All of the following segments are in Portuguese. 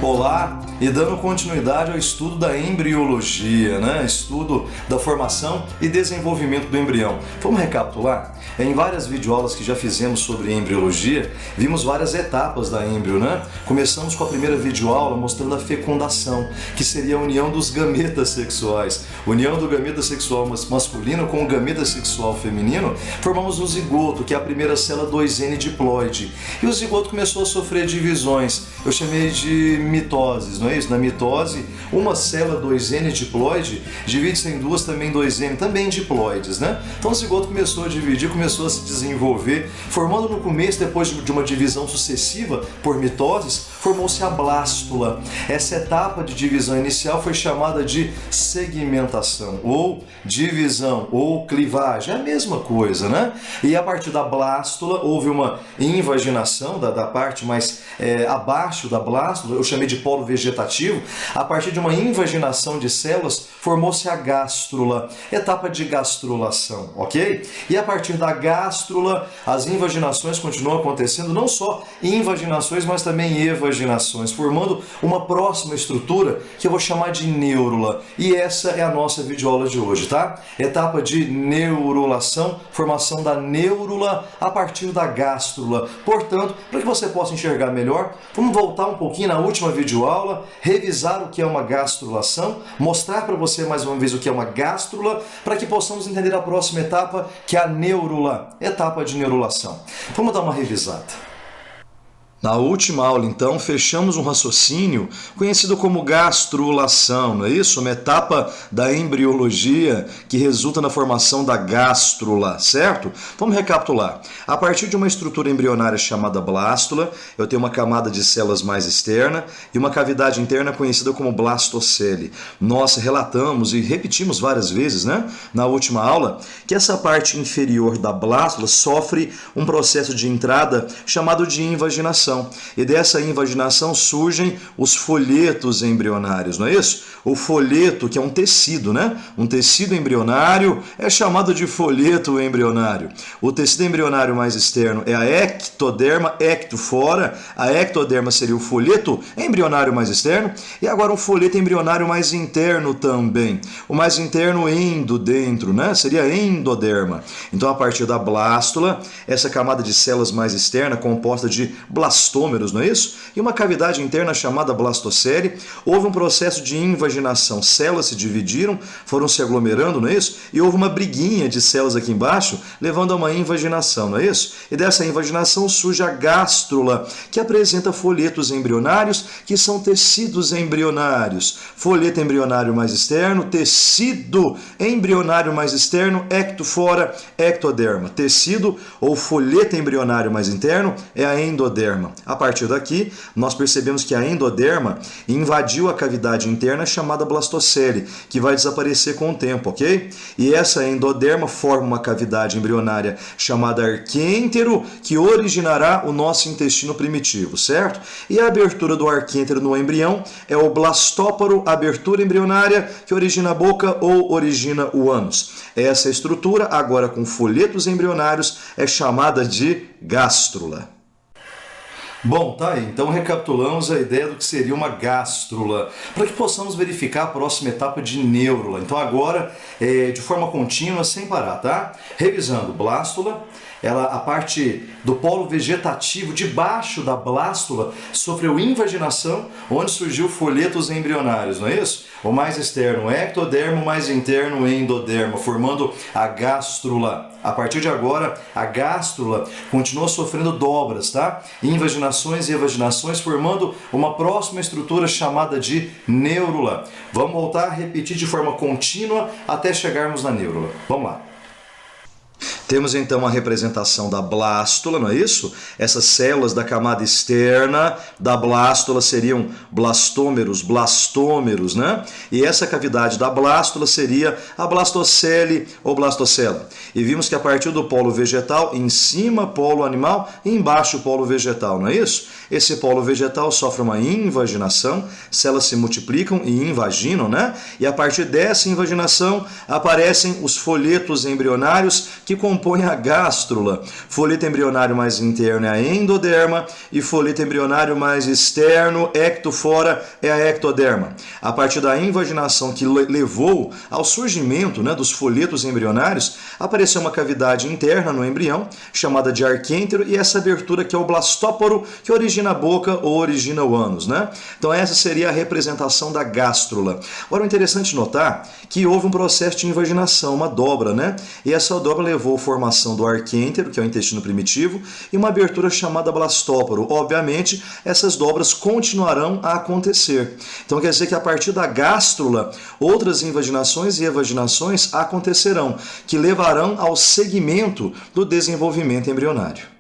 Olá, e dando continuidade ao estudo da embriologia, estudo da formação e desenvolvimento do embrião. Vamos recapitular? Em várias videoaulas que já fizemos sobre embriologia, vimos várias etapas da êmbrio, Começamos com a primeira videoaula mostrando a fecundação, que seria a união dos gametas sexuais. União do gameta sexual masculino com o gameta sexual feminino, formamos o zigoto, que é a primeira célula 2N diploide. E o zigoto começou a sofrer divisões. Eu chamei de mitoses, não é isso? Na mitose, uma célula 2N diploide divide-se em duas também 2N, também diploides, Então o zigoto começou a dividir, começou a se desenvolver, formando no começo, depois de uma divisão sucessiva por mitoses, formou-se a blástula. Essa etapa de divisão inicial foi chamada de segmentação, ou divisão, ou clivagem, é a mesma coisa, E a partir da blástula houve uma invaginação da parte mais abaixo da blástula, eu chamei de polo vegetativo. A partir de uma invaginação de células, formou-se a gástrula, etapa de gastrulação, ok? E a partir da gástrula, as invaginações continuam acontecendo, não só invaginações, mas também evaginações, formando uma próxima estrutura que eu vou chamar de neurula. E essa é a nossa videoaula de hoje, tá? Etapa de neurulação, formação da neurula a partir da gástrula. Portanto, para que você possa enxergar melhor, vamos voltar um pouquinho na última videoaula, revisar o que é uma gastrulação, mostrar para você mais uma vez o que é uma gástrula, para que possamos entender a próxima etapa, que é a neurula, etapa de neurulação. Vamos dar uma revisada. Na última aula, então, fechamos um raciocínio conhecido como gastrulação, não é isso? Uma etapa da embriologia que resulta na formação da gástrula, certo? Vamos recapitular. A partir de uma estrutura embrionária chamada blástula, eu tenho uma camada de células mais externa e uma cavidade interna conhecida como blastocele. Nós relatamos e repetimos várias vezes, na última aula, que essa parte inferior da blástula sofre um processo de entrada chamado de invaginação. E dessa invaginação surgem os folhetos embrionários, não é isso? O folheto, que é um tecido, Um tecido embrionário é chamado de folheto embrionário. O tecido embrionário mais externo é a ectoderma, ecto fora. A ectoderma seria o folheto embrionário mais externo. E agora um folheto embrionário mais interno também. O mais interno endo, dentro, Seria endoderma. Então, a partir da blástula, essa camada de células mais externa, composta de blastômeros, não é isso? E uma cavidade interna chamada blastocele, houve um processo de invaginação. Células se dividiram, foram se aglomerando, não é isso? E houve uma briguinha de células aqui embaixo, levando a uma invaginação, não é isso? E dessa invaginação surge a gástrula, que apresenta folhetos embrionários, que são tecidos embrionários. Folheto embrionário mais externo, tecido embrionário mais externo, ectofora, ectoderma. Tecido ou folheto embrionário mais interno é a endoderma. A partir daqui, nós percebemos que a endoderma invadiu a cavidade interna chamada blastocele, que vai desaparecer com o tempo, ok? E essa endoderma forma uma cavidade embrionária chamada arquêntero, que originará o nosso intestino primitivo, certo? E a abertura do arquêntero no embrião é o blastóporo, abertura embrionária, que origina a boca ou origina o ânus. Essa estrutura, agora com folhetos embrionários, é chamada de gástrula. Bom, tá aí. Então recapitulamos a ideia do que seria uma gástrula, para que possamos verificar a próxima etapa de neurula. Então agora, de forma contínua, sem parar, tá? Revisando, blástula, a parte do polo vegetativo debaixo da blástula sofreu invaginação, onde surgiu folhetos embrionários, não é isso? O mais externo ectoderma, o mais interno endoderma, formando a gástrula. A partir de agora, a gástrula continua sofrendo dobras, tá? Invaginações e evaginações, formando uma próxima estrutura chamada de neurula. Vamos voltar a repetir de forma contínua até chegarmos na neurula. Vamos lá. Temos então a representação da blástula, não é isso? Essas células da camada externa da blástula seriam blastômeros, E essa cavidade da blástula seria a blastocele ou blastocela. E vimos que a partir do polo vegetal, em cima polo animal e embaixo polo vegetal, não é isso? Esse polo vegetal sofre uma invaginação, células se multiplicam e invaginam, E a partir dessa invaginação aparecem os folhetos embrionários que compõem compõem a gástrula. Folheto embrionário mais interno é a endoderma e folheto embrionário mais externo, ectofora, é a ectoderma. A partir da invaginação que levou ao surgimento, né, dos folhetos embrionários, apareceu uma cavidade interna no embrião, chamada de arquêntero, e essa abertura que é o blastóporo, que origina a boca ou origina o ânus, né? Então essa seria a representação da gástrula. Agora, é interessante notar que houve um processo de invaginação, uma dobra, né? E essa dobra levou à formação do arquêntero, que é o intestino primitivo, e uma abertura chamada blastóporo. Obviamente, essas dobras continuarão a acontecer. Então quer dizer que a partir da gástrula, outras invaginações e evaginações acontecerão, que levarão ao segmento do desenvolvimento embrionário.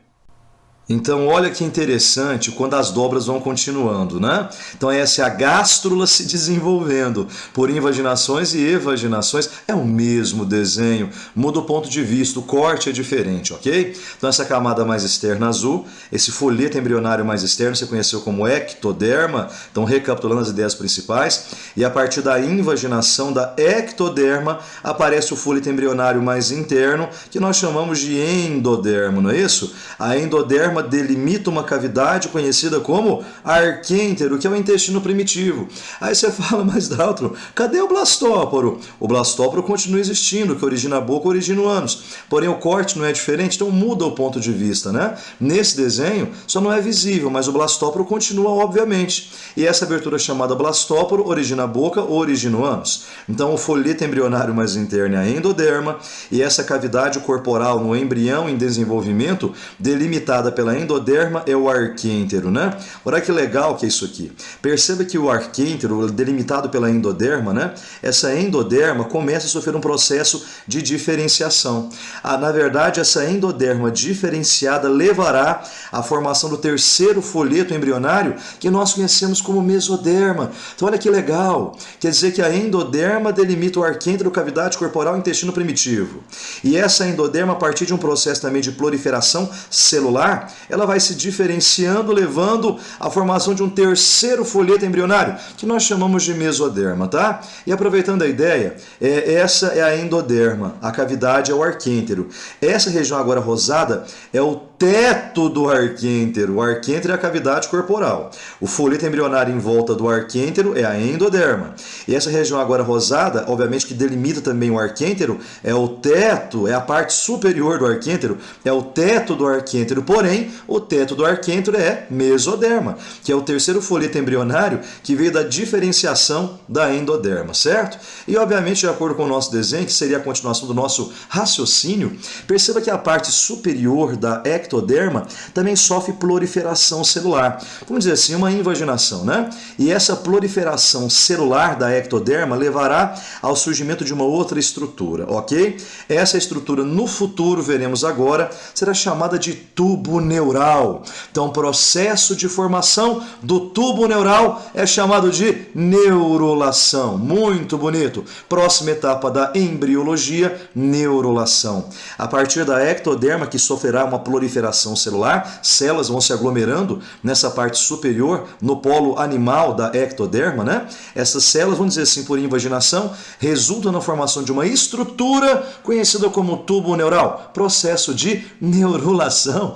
Então, olha que interessante quando as dobras vão continuando, né? Então, essa é a gástrula se desenvolvendo por invaginações e evaginações. É o mesmo desenho, muda o ponto de vista, o corte é diferente, ok? Então, essa camada mais externa azul, esse folheto embrionário mais externo, você conheceu como ectoderma. Então, recapitulando as ideias principais. E a partir da invaginação da ectoderma, aparece o folheto embrionário mais interno, que nós chamamos de endoderma, não é isso? A endoderma delimita uma cavidade conhecida como arquêntero, que é o intestino primitivo. Aí você fala, mas Daltro, cadê o blastóporo? O blastóporo continua existindo, que origina a boca, origina o ânus. Porém, o corte não é diferente, então muda o ponto de vista, né? Nesse desenho, só não é visível, mas o blastóporo continua, obviamente. E essa abertura chamada blastóporo origina a boca ou origina o ânus. Então, o folheto embrionário mais interno é a endoderma, e essa cavidade corporal no embrião em desenvolvimento, delimitada pela endoderma, é o arquêntero, né? Olha que legal que é isso aqui. Perceba que o arquêntero, delimitado pela endoderma, né? Essa endoderma começa a sofrer um processo de diferenciação. Na verdade, essa endoderma diferenciada levará à formação do terceiro folheto embrionário, que nós conhecemos como mesoderma. Então, olha que legal. Quer dizer que a endoderma delimita o arquêntero, cavidade corporal, intestino primitivo. E essa endoderma, a partir de um processo também de proliferação celular, ela vai se diferenciando, levando à formação de um terceiro folheto embrionário, que nós chamamos de mesoderma, tá? E aproveitando a ideia, essa é a endoderma, a cavidade é o arquêntero. Essa região agora rosada é o teto do arquêntero. O arquêntero é a cavidade corporal. O folheto embrionário em volta do arquêntero é a endoderma. E essa região agora rosada, obviamente que delimita também o arquêntero, é o teto, é a parte superior do arquêntero, é o teto do arquêntero. Porém, o teto do arquêntero é mesoderma, que é o terceiro folheto embrionário que veio da diferenciação da endoderma, certo? E, obviamente, de acordo com o nosso desenho, que seria a continuação do nosso raciocínio, perceba que a parte superior da ectoderma também sofre proliferação celular. Vamos dizer assim, uma invaginação, né? E essa proliferação celular da ectoderma levará ao surgimento de uma outra estrutura, ok? Essa estrutura, no futuro, veremos agora, será chamada de tubo neural. Então, o processo de formação do tubo neural é chamado de neurulação. Muito bonito. Próxima etapa da embriologia, neurulação. A partir da ectoderma, que sofrerá uma proliferação celular, células vão se aglomerando nessa parte superior, no polo animal da ectoderma, né? Essas células, vamos dizer assim, por invaginação, resultam na formação de uma estrutura conhecida como tubo neural. Processo de neurulação.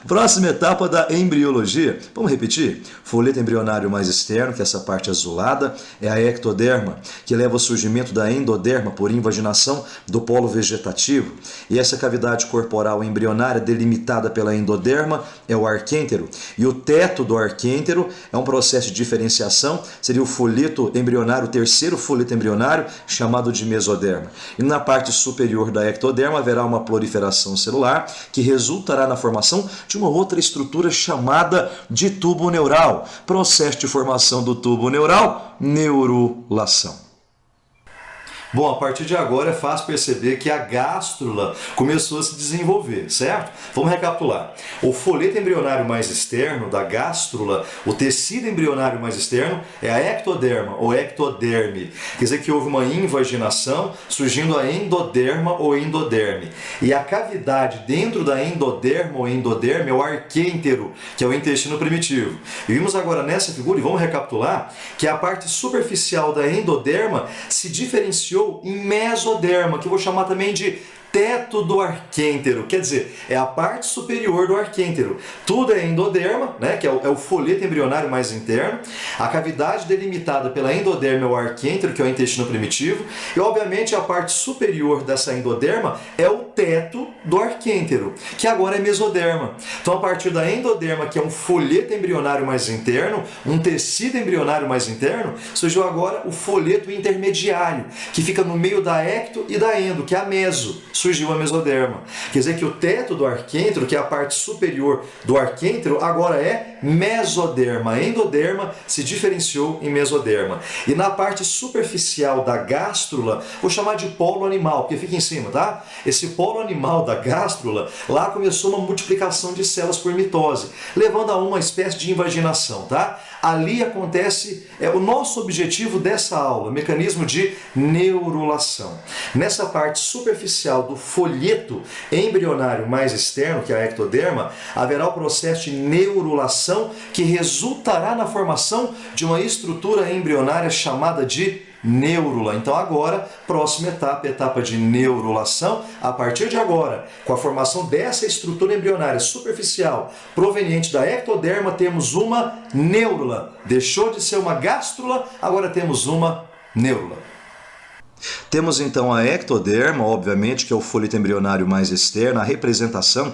Próxima etapa da embriologia. Vamos repetir? Folheto embrionário mais externo, que é essa parte azulada, é a ectoderma, que leva ao surgimento da endoderma por invaginação do polo vegetativo. E essa cavidade corporal embrionária delimitada pela endoderma é o arquêntero. E o teto do arquêntero é um processo de diferenciação, seria o folheto embrionário, o terceiro folheto embrionário, chamado de mesoderma. E na parte superior da ectoderma haverá uma proliferação celular, que resultará na formação de uma outra estrutura chamada de tubo neural. Processo de formação do tubo neural, neurulação. Bom, a partir de agora é fácil perceber que a gástrula começou a se desenvolver, certo? Vamos recapitular. O folheto embrionário mais externo da gástrula, o tecido embrionário mais externo, é a ectoderma ou ectoderme. Quer dizer que houve uma invaginação, surgindo a endoderma ou endoderme. E a cavidade dentro da endoderma ou endoderme é o arquêntero, que é o intestino primitivo. E vimos agora nessa figura, e vamos recapitular, que a parte superficial da endoderma se diferenciou em mesoderma, que eu vou chamar também de teto do arquêntero, quer dizer, é a parte superior do arquêntero. Tudo é endoderma, né, que é o folheto embrionário mais interno. A cavidade delimitada pela endoderma é o arquêntero, que é o intestino primitivo. E, obviamente, a parte superior dessa endoderma é o teto do arquêntero, que agora é mesoderma. Então, a partir da endoderma, que é um folheto embrionário mais interno, um tecido embrionário mais interno, surgiu agora o folheto intermediário, que fica no meio da ecto e da endo, que é a meso. Surgiu a mesoderma. Quer dizer que o teto do arquêntero, que é a parte superior do arquêntero, agora é mesoderma. A endoderma se diferenciou em mesoderma. E na parte superficial da gástrula, vou chamar de polo animal, porque fica em cima, tá? Esse polo animal da gástrula, lá começou uma multiplicação de células por mitose, levando a uma espécie de invaginação, tá? Ali acontece o nosso objetivo dessa aula, mecanismo de neurulação. Nessa parte superficial do folheto embrionário mais externo, que é a ectoderma, haverá o processo de neurulação que resultará na formação de uma estrutura embrionária chamada de neurula. Então agora, próxima etapa, etapa de neurulação. A partir de agora, com a formação dessa estrutura embrionária superficial proveniente da ectoderma, temos uma neurula. Deixou de ser uma gástrula, agora temos uma neurula. Temos então a ectoderma, obviamente, que é o folheto embrionário mais externo, a representação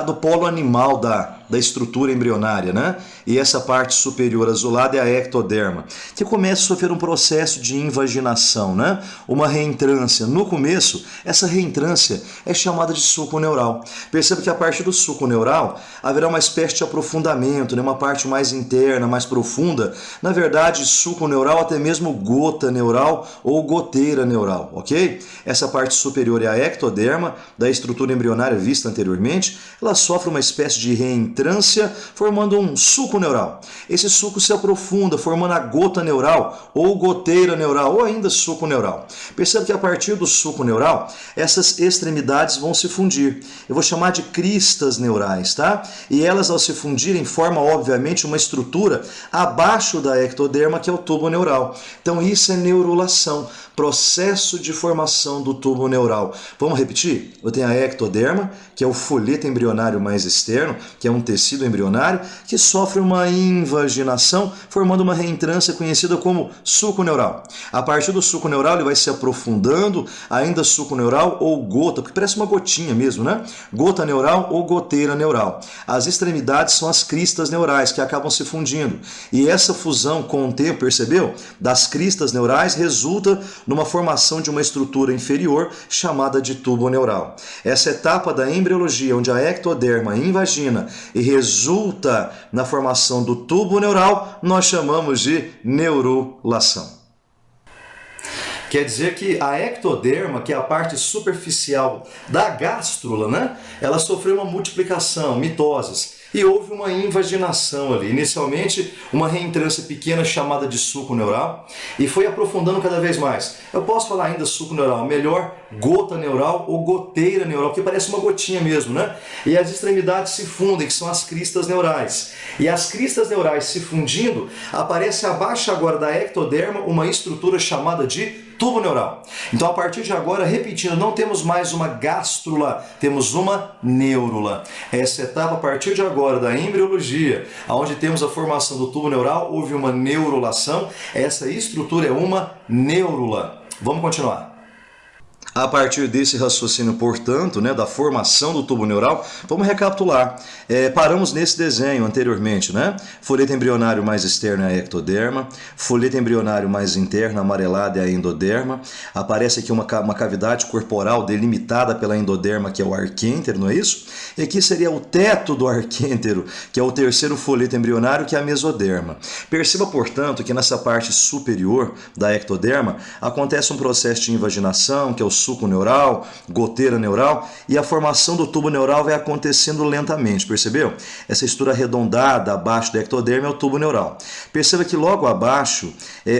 do polo animal da estrutura embrionária, né? E essa parte superior azulada é a ectoderma, que começa a sofrer um processo de invaginação, né? Uma reentrância. No começo, essa reentrância é chamada de suco neural. Perceba que a partir do suco neural haverá uma espécie de aprofundamento, né? Uma parte mais interna, mais profunda. Na verdade, suco neural, até mesmo gota neural ou goteira neural, ok? Essa parte superior é a ectoderma, da estrutura embrionária vista anteriormente. Ela sofre uma espécie de reentrância, formando um suco neural. Esse suco se aprofunda, formando a gota neural, ou goteira neural, ou ainda suco neural. Perceba que a partir do suco neural, essas extremidades vão se fundir. Eu vou chamar de cristas neurais, tá? E elas, ao se fundirem, formam, obviamente, uma estrutura abaixo da ectoderma, que é o tubo neural. Então, isso é neurulação, processo de formação do tubo neural. Vamos repetir? Eu tenho a ectoderma, que é o folheto embrionário mais externo, que é um tecido embrionário, que sofre uma invaginação, formando uma reentrância conhecida como suco neural. A partir do suco neural, ele vai se aprofundando, ainda suco neural ou gota, porque parece uma gotinha mesmo, né? Gota neural ou goteira neural. As extremidades são as cristas neurais, que acabam se fundindo. E essa fusão com o tempo, percebeu? Das cristas neurais resulta numa formação de uma estrutura inferior chamada de tubo neural. Essa etapa da embriologia, onde a ectoderma invagina e resulta na formação do tubo neural, nós chamamos de neurulação. Quer dizer que a ectoderma, que é a parte superficial da gástrula, né? Ela sofreu uma multiplicação, mitoses. E houve uma invaginação ali, inicialmente uma reentrância pequena chamada de suco neural, e foi aprofundando cada vez mais. Eu posso falar ainda suco neural, melhor gota neural ou goteira neural, que parece uma gotinha mesmo, né? E as extremidades se fundem, que são as cristas neurais. E as cristas neurais se fundindo, aparece abaixo agora da ectoderma uma estrutura chamada de tubo neural. Então, a partir de agora, repetindo, não temos mais uma gástrula, temos uma neurula. Essa etapa, a partir de agora, da embriologia, onde temos a formação do tubo neural, houve uma neurulação. Essa estrutura é uma neurula. Vamos continuar. A partir desse raciocínio, portanto, né, da formação do tubo neural, vamos recapitular. Paramos nesse desenho anteriormente, né? Folheto embrionário mais externo é a ectoderma, folheto embrionário mais interno, amarelado, é a endoderma. Aparece aqui uma cavidade corporal delimitada pela endoderma, que é o arquêntero, não é isso? E aqui seria o teto do arquêntero, que é o terceiro folheto embrionário, que é a mesoderma. Perceba, portanto, que nessa parte superior da ectoderma acontece um processo de invaginação, que é o suco neural, goteira neural, e a formação do tubo neural vai acontecendo lentamente, percebeu? Essa estrutura arredondada abaixo da ectoderma é o tubo neural. Perceba que logo abaixo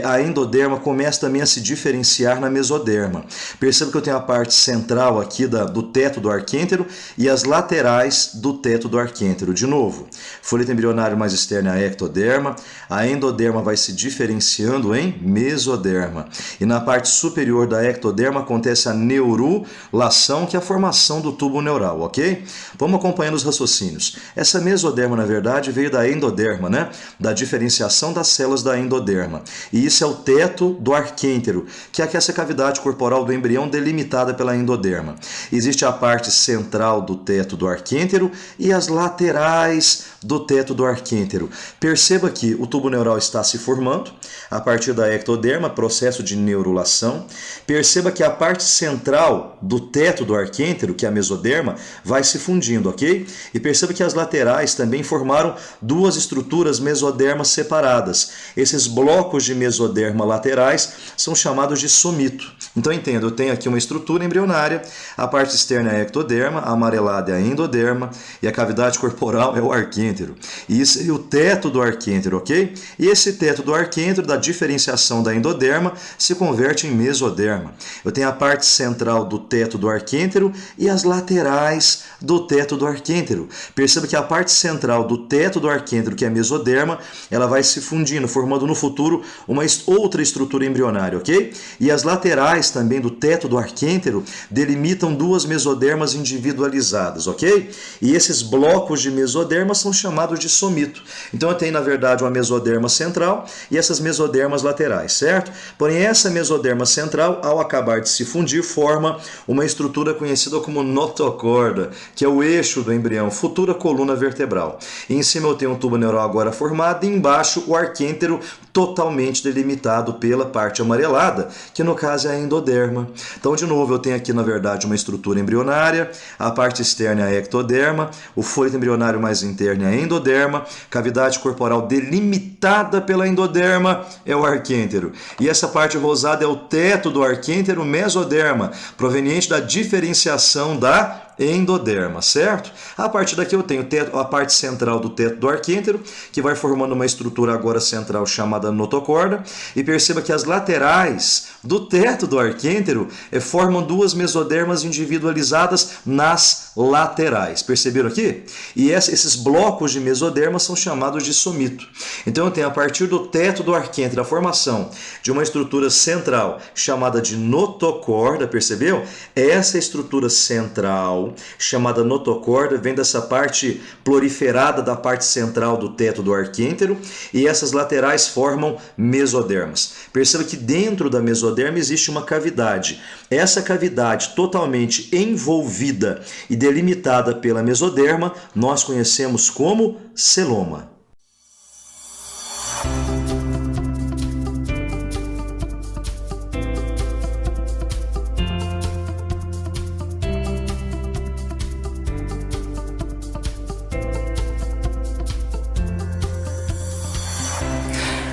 a endoderma começa também a se diferenciar na mesoderma. Perceba que eu tenho a parte central aqui do teto do arquêntero e as laterais do teto do arquêntero. De novo, folheto embrionário mais externo é a ectoderma, a endoderma vai se diferenciando em mesoderma. E na parte superior da ectoderma acontece a neurulação, que é a formação do tubo neural, ok? Vamos acompanhando os raciocínios. Essa mesoderma, na verdade, veio da endoderma, né? Da diferenciação das células da endoderma. E isso é o teto do arquêntero, que é essa cavidade corporal do embrião delimitada pela endoderma. Existe a parte central do teto do arquêntero e as laterais do teto do arquêntero. Perceba que o tubo neural está se formando a partir da ectoderma, processo de neurulação. Perceba que a parte central do teto do arquêntero, que é a mesoderma, vai se fundindo, ok? E perceba que as laterais também formaram duas estruturas mesodermas separadas. Esses blocos de mesoderma laterais são chamados de somito. Então entenda, eu tenho aqui uma estrutura embrionária, a parte externa é a ectoderma, a amarelada é a endoderma e a cavidade corporal é o arquêntero. E isso é o teto do arquêntero, ok? E esse teto do arquêntero, da diferenciação da endoderma, se converte em mesoderma. Eu tenho a parte central do teto do arquêntero e as laterais do teto do arquêntero. Perceba que a parte central do teto do arquêntero, que é a mesoderma, ela vai se fundindo, formando no futuro uma outra estrutura embrionária, ok? E as laterais também do teto do arquêntero delimitam duas mesodermas individualizadas, ok? E esses blocos de mesoderma são chamados de somito. Então eu tenho, na verdade, uma mesoderma central e essas mesodermas laterais, certo? Porém, essa mesoderma central, ao acabar de se fundir, forma uma estrutura conhecida como notocorda, que é o eixo do embrião, futura coluna vertebral. E em cima eu tenho um tubo neural agora formado e embaixo o arquêntero totalmente delimitado pela parte amarelada, que no caso é a endoderma. Então, de novo, eu tenho aqui, na verdade, uma estrutura embrionária, a parte externa é a ectoderma, o folheto embrionário mais interno é a endoderma, cavidade corporal delimitada pela endoderma é o arquêntero. E essa parte rosada é o teto do arquêntero mesoderma, proveniente da diferenciação da endoderma, certo? A partir daqui eu tenho a parte central do teto do arquêntero, que vai formando uma estrutura agora central chamada notocorda, e perceba que as laterais do teto do arquêntero formam duas mesodermas individualizadas nas laterais. Perceberam aqui? E esses blocos de mesoderma são chamados de somito. Então eu tenho a partir do teto do arquêntero a formação de uma estrutura central chamada de notocorda, percebeu? Essa estrutura central chamada notocorda vem dessa parte proliferada da parte central do teto do arquêntero e essas laterais formam mesodermas. Perceba que dentro da mesoderma existe uma cavidade. Essa cavidade totalmente envolvida e delimitada pela mesoderma nós conhecemos como celoma.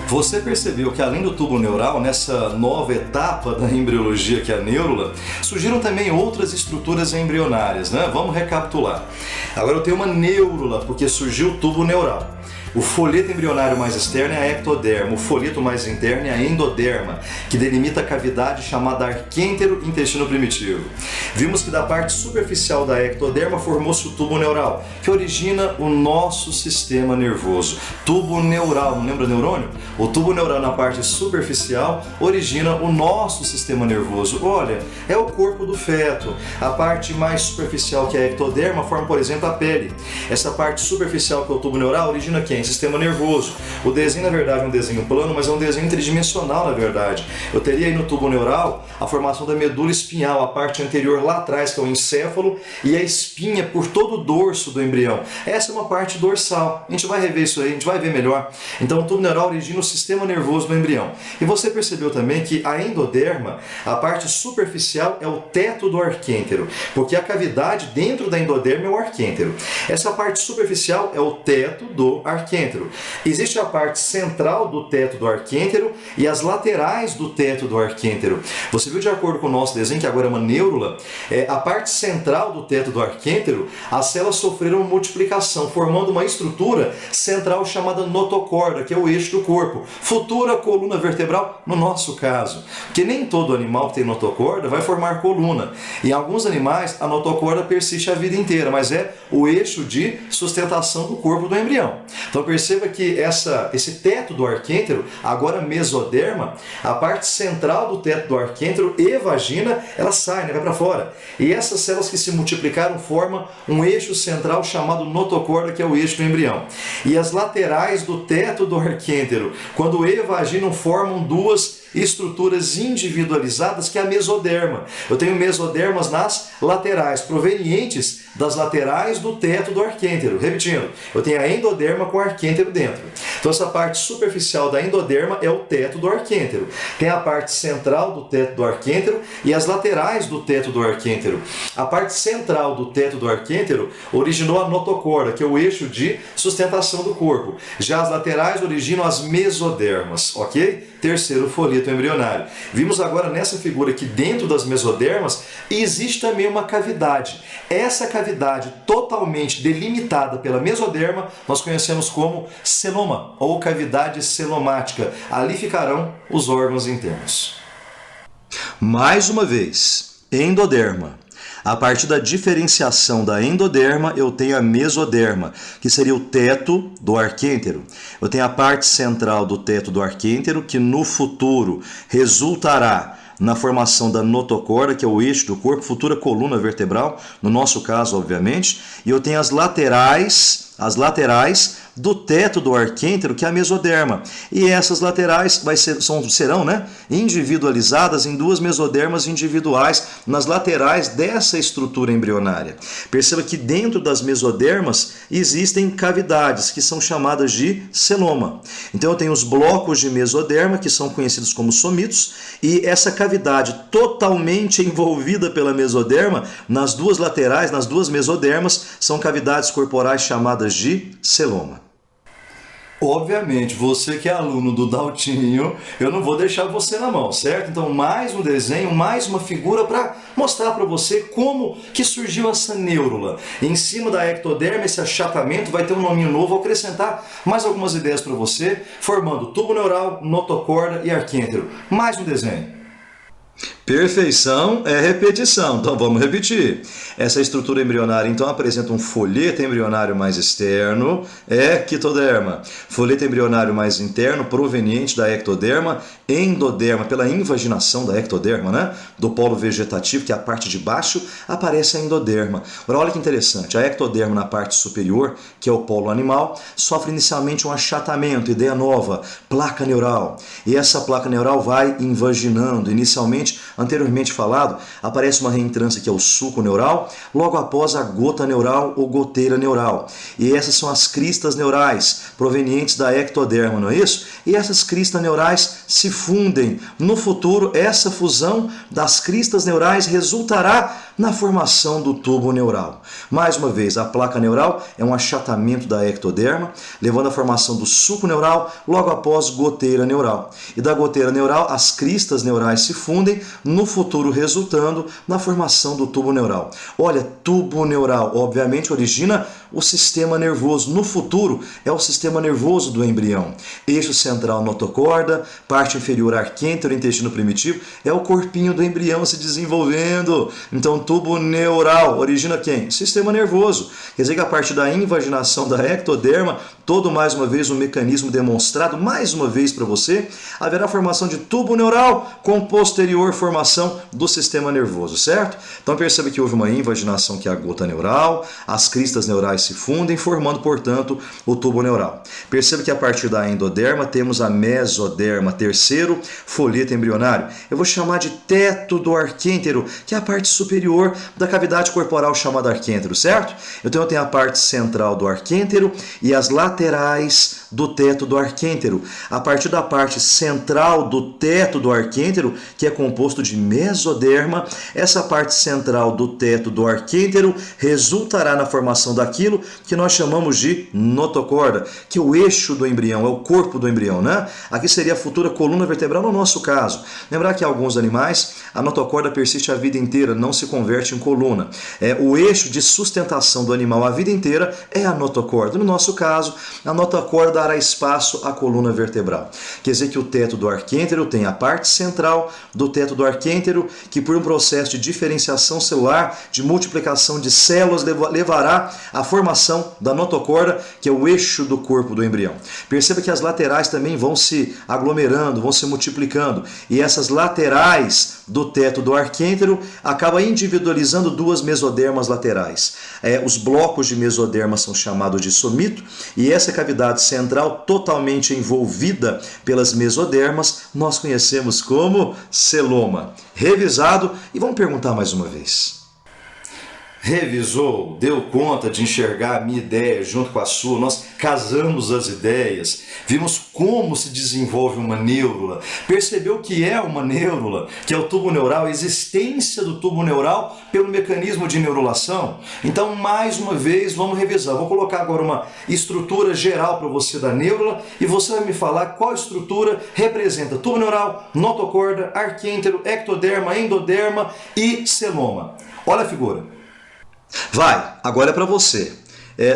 Você percebeu que além do tubo neural, nessa nova etapa da embriologia que é a neurula, surgiram também outras estruturas embrionárias, né? Vamos recapitular. Agora eu tenho uma neurula porque surgiu o tubo neural. O folheto embrionário mais externo é a ectoderma, o folheto mais interno é a endoderma, que delimita a cavidade chamada arquêntero intestino primitivo. Vimos que da parte superficial da ectoderma formou-se o tubo neural, que origina o nosso sistema nervoso. Tubo neural, não lembra neurônio? O tubo neural na parte superficial origina o nosso sistema nervoso. Olha, é o corpo do feto. A parte mais superficial, que é a ectoderma, forma, por exemplo, a pele. Essa parte superficial, que é o tubo neural, origina quem? Sistema nervoso. O desenho, na verdade, é um desenho plano, mas é um desenho tridimensional, na verdade. Eu teria aí no tubo neural a formação da medula espinhal, a parte anterior lá atrás, que é o encéfalo, e a espinha por todo o dorso do embrião. Essa é uma parte dorsal. A gente vai rever isso aí, a gente vai ver melhor. Então, o tubo neural origina o sistema nervoso do embrião. E você percebeu também que a endoderma, a parte superficial, é o teto do arquêntero, porque a cavidade dentro da endoderma é o arquêntero. Essa parte superficial é o teto do arquêntero. Existe a parte central do teto do arquêntero e as laterais do teto do arquêntero. Você viu, de acordo com o nosso desenho, que agora é uma neurula, a parte central do teto do arquêntero, as células sofreram multiplicação, formando uma estrutura central chamada notocorda, que é o eixo do corpo, futura coluna vertebral, no nosso caso. Porque nem todo animal que tem notocorda vai formar coluna. Em alguns animais, a notocorda persiste a vida inteira, mas é o eixo de sustentação do corpo do embrião. Então, perceba que esse teto do arquêntero, agora mesoderma, a parte central do teto do arquêntero e vagina, ela sai, né, vai para fora. E essas células que se multiplicaram formam um eixo central chamado notocorda, que é o eixo do embrião. E as laterais do teto do arquêntero, quando e vagina, formam duas estruturas individualizadas, que é a mesoderma. Eu tenho mesodermas nas laterais, provenientes das laterais do teto do arquêntero. Repetindo, eu tenho a endoderma com o arquêntero dentro. Então essa parte superficial da endoderma é o teto do arquêntero. Tem a parte central do teto do arquêntero e as laterais do teto do arquêntero. A parte central do teto do arquêntero originou a notocorda, que é o eixo de sustentação do corpo. Já as laterais originam as mesodermas, ok? Terceiro folheto embrionário. Vimos agora nessa figura que dentro das mesodermas existe também uma cavidade. Essa cavidade totalmente delimitada pela mesoderma nós conhecemos como celoma ou cavidade celomática. Ali ficarão os órgãos internos. Mais uma vez, endoderma. A partir da diferenciação da endoderma, eu tenho a mesoderma, que seria o teto do arquêntero. Eu tenho a parte central do teto do arquêntero, que no futuro resultará na formação da notocorda, que é o eixo do corpo, futura coluna vertebral, no nosso caso, obviamente. E eu tenho as laterais do teto do arquêntero, que é a mesoderma. E essas laterais serão individualizadas em duas mesodermas individuais nas laterais dessa estrutura embrionária. Perceba que dentro das mesodermas existem cavidades que são chamadas de celoma. Então eu tenho os blocos de mesoderma, que são conhecidos como somitos, e essa cavidade totalmente envolvida pela mesoderma, nas duas laterais, nas duas mesodermas, são cavidades corporais chamadas de celoma. Obviamente, você que é aluno do Daltinho, eu não vou deixar você na mão, certo? Então, mais um desenho, mais uma figura para mostrar para você como que surgiu essa neurula. Em cima da ectoderma, esse achatamento vai ter um nominho novo, vou acrescentar mais algumas ideias para você, formando tubo neural, notocorda e arquêntero. Mais um desenho. Perfeição é repetição, então vamos repetir. Essa estrutura embrionária então apresenta um folheto embrionário mais externo, ectoderma. Folheto embrionário mais interno, proveniente da ectoderma, endoderma, pela invaginação da ectoderma, do polo vegetativo, que é a parte de baixo, aparece a endoderma. Agora olha que interessante, a ectoderma na parte superior, que é o polo animal, sofre inicialmente um achatamento, ideia nova, placa neural. E essa placa neural vai invaginando, inicialmente, anteriormente falado, aparece uma reentrância que é o sulco neural, logo após a gota neural ou goteira neural. E essas são as cristas neurais provenientes da ectoderma, não é isso? E essas cristas neurais se fundem. No futuro, essa fusão das cristas neurais resultará na formação do tubo neural. Mais uma vez, a placa neural é um achatamento da ectoderma, levando à formação do sulco neural, logo após goteira neural. E da goteira neural, as cristas neurais se fundem, no futuro resultando na formação do tubo neural. Olha, tubo neural, obviamente, origina o sistema nervoso. No futuro, é o sistema nervoso do embrião. Eixo central notocorda, parte inferior arquêntero, intestino primitivo, é o corpinho do embrião se desenvolvendo. Então, tubo neural origina quem? Sistema nervoso. Quer dizer que a partir da invaginação da ectoderma, todo mais uma vez um mecanismo demonstrado mais uma vez para você, haverá formação de tubo neural com posterior formação do sistema nervoso, certo? Então perceba que houve uma invaginação, que é a gota neural, as cristas neurais se fundem, formando, portanto, o tubo neural. Perceba que a partir da endoderma temos a mesoderma, terceiro folheto embrionário. Eu vou chamar de teto do arquêntero, que é a parte superior da cavidade corporal chamada arquêntero, certo? Então eu tenho a parte central do arquêntero e as laterais do teto do arquêntero. A partir da parte central do teto do arquêntero, que é composto de mesoderma, essa parte central do teto do arquêntero resultará na formação daquilo que nós chamamos de notocorda, que é o eixo do embrião, é o corpo do embrião, né? Aqui seria a futura coluna vertebral no nosso caso. Lembrar que em alguns animais a notocorda persiste a vida inteira, não se converte em coluna. O eixo de sustentação do animal a vida inteira é a notocorda. No nosso caso, a notocorda dará espaço à coluna vertebral. Quer dizer que o teto do arquêntero tem a parte central do teto do arquêntero, que por um processo de diferenciação celular, de multiplicação de células, levará à formação da notocorda, que é o eixo do corpo do embrião. Perceba que as laterais também vão se aglomerando, vão se multiplicando, e essas laterais do teto do arquêntero acabam individualizando duas mesodermas laterais. Os blocos de mesoderma são chamados de somito, e essa cavidade central totalmente envolvida pelas mesodermas nós conhecemos como celoma. Revisado, e vamos perguntar mais uma vez. Revisou, deu conta de enxergar a minha ideia junto com a sua, nós casamos as ideias, vimos como se desenvolve uma neurula, percebeu o que é uma neurula, que é o tubo neural, a existência do tubo neural pelo mecanismo de neurulação. Então, mais uma vez, vamos revisar. Vou colocar agora uma estrutura geral para você da neurula e você vai me falar qual estrutura representa tubo neural, notocorda, arquêntero, ectoderma, endoderma e celoma. Olha a figura. Vai, agora é para você.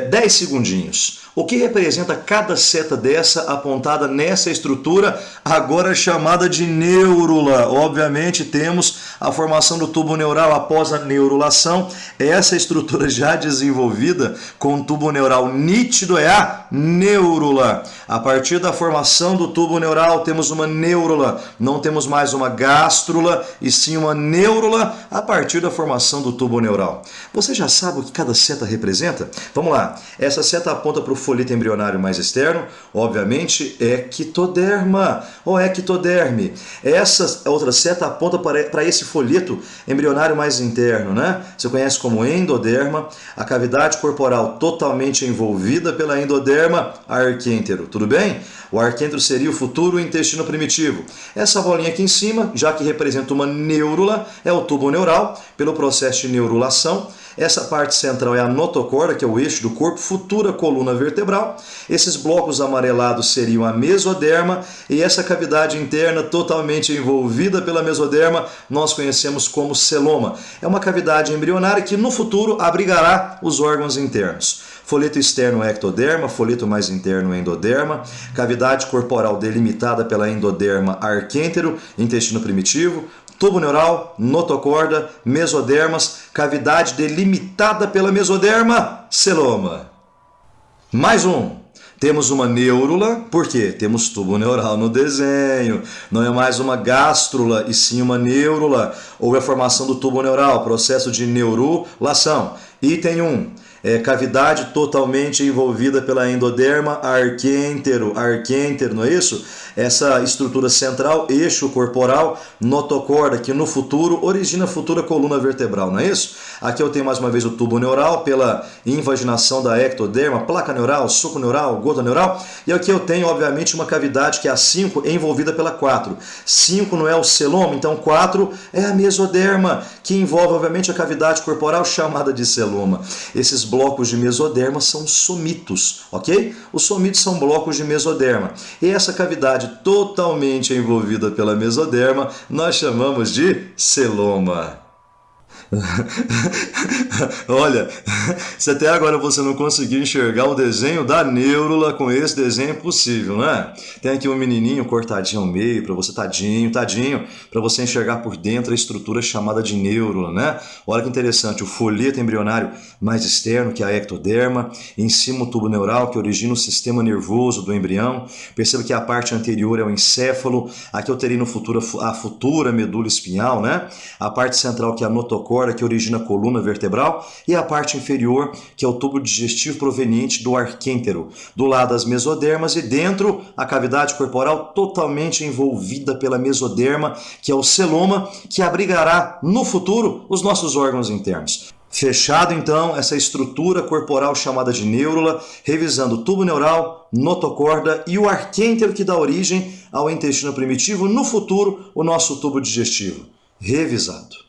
10 segundinhos. O que representa cada seta dessa apontada nessa estrutura, agora chamada de neurula? Obviamente temos a formação do tubo neural após a neurulação. Essa estrutura já desenvolvida com tubo neural nítido é a neurula. A partir da formação do tubo neural temos uma neurula. Não temos mais uma gástrula e sim uma neurula a partir da formação do tubo neural. Você já sabe o que cada seta representa? Vamos lá. Essa seta aponta para o folheto embrionário mais externo, obviamente, ectoderma ou ectoderme. Essa outra seta aponta para esse folheto embrionário mais interno, né? Você conhece como endoderma, a cavidade corporal totalmente envolvida pela endoderma, arquêntero, tudo bem? O arquêntero seria o futuro intestino primitivo. Essa bolinha aqui em cima, já que representa uma neurula, é o tubo neural, pelo processo de neurulação. Essa parte central é a notocorda, que é o eixo do corpo, futura coluna vertebral. Esses blocos amarelados seriam a mesoderma, e essa cavidade interna totalmente envolvida pela mesoderma nós conhecemos como celoma. É uma cavidade embrionária que no futuro abrigará os órgãos internos. Folheto externo ectoderma, folheto mais interno endoderma, cavidade corporal delimitada pela endoderma arquêntero, intestino primitivo, tubo neural, notocorda, mesodermas, cavidade delimitada pela mesoderma, celoma. Mais um. Temos uma neurula, por quê? Temos tubo neural no desenho. Não é mais uma gástrula, e sim uma neurula. Houve a formação do tubo neural, processo de neurulação. Item 1. Cavidade totalmente envolvida pela endoderma, arquêntero, não é isso? Essa estrutura central, eixo corporal, notocorda, que no futuro origina a futura coluna vertebral, não é isso? Aqui eu tenho mais uma vez o tubo neural pela invaginação da ectoderma, placa neural, suco neural, gota neural, e aqui eu tenho obviamente uma cavidade que é a 5 envolvida pela 4. 5 não é o celoma, então 4 é a mesoderma, que envolve obviamente a cavidade corporal chamada de celoma. Esses blocos de mesoderma são somitos, ok? Os somitos são blocos de mesoderma. E essa cavidade totalmente envolvida pela mesoderma nós chamamos de celoma. Olha, se até agora você não conseguiu enxergar o desenho da neurula, com esse desenho possível, né? Tem aqui um menininho cortadinho ao meio, para você, tadinho, para você enxergar por dentro a estrutura chamada de neurula, né? Olha que interessante, o folheto embrionário mais externo, que é a ectoderma, em cima o tubo neural, que origina o sistema nervoso do embrião. Perceba que a parte anterior é o encéfalo, aqui eu teria no futuro a futura medula espinhal, né? A parte central, que é a notocorda, que origina a coluna vertebral, e a parte inferior, que é o tubo digestivo proveniente do arquêntero. Do lado as mesodermas e dentro a cavidade corporal totalmente envolvida pela mesoderma, que é o celoma, que abrigará no futuro os nossos órgãos internos. Fechado então essa estrutura corporal chamada de neurula, revisando o tubo neural, notocorda e o arquêntero, que dá origem ao intestino primitivo, no futuro o nosso tubo digestivo. Revisado.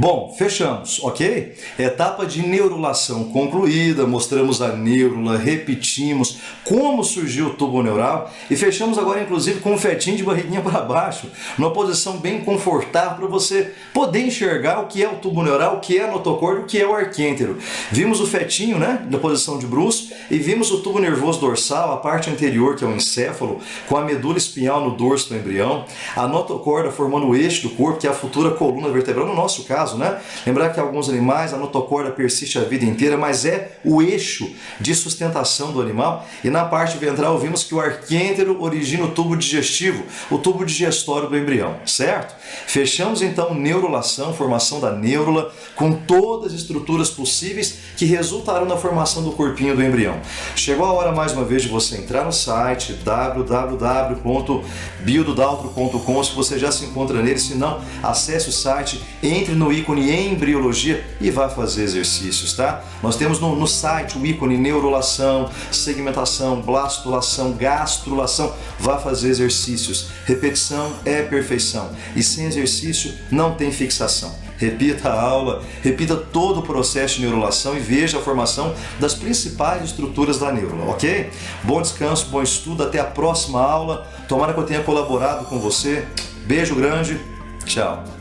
Bom, fechamos, ok? Etapa de neurulação concluída, mostramos a neurula, repetimos como surgiu o tubo neural e fechamos agora inclusive com um fetinho de barriguinha para baixo, numa posição bem confortável para você poder enxergar o que é o tubo neural, o que é a notocorda, o que é o arquêntero. Vimos o fetinho, né, na posição de bruço e vimos o tubo nervoso dorsal, a parte anterior que é o encéfalo, com a medula espinhal no dorso do embrião, a notocorda formando o eixo do corpo, que é a futura coluna vertebral, no nosso caso, né? Lembrar que alguns animais a notocorda persiste a vida inteira, mas é o eixo de sustentação do animal. E na parte ventral vimos que o arquêntero origina o tubo digestivo, o tubo digestório do embrião, certo? Fechamos então neurulação, formação da neurula, com todas as estruturas possíveis que resultarão na formação do corpinho do embrião. Chegou a hora mais uma vez de você entrar no site www.biododaltro.com, se você já se encontra nele, se não, acesse o site, entre no ícone embriologia e vá fazer exercícios, tá? Nós temos no site o ícone neurulação, segmentação, blastulação, gastrulação, vá fazer exercícios. Repetição é perfeição e sem exercício não tem fixação. Repita a aula, repita todo o processo de neurulação e veja a formação das principais estruturas da neurula, ok? Bom descanso, bom estudo, até a próxima aula. Tomara que eu tenha colaborado com você. Beijo grande, tchau.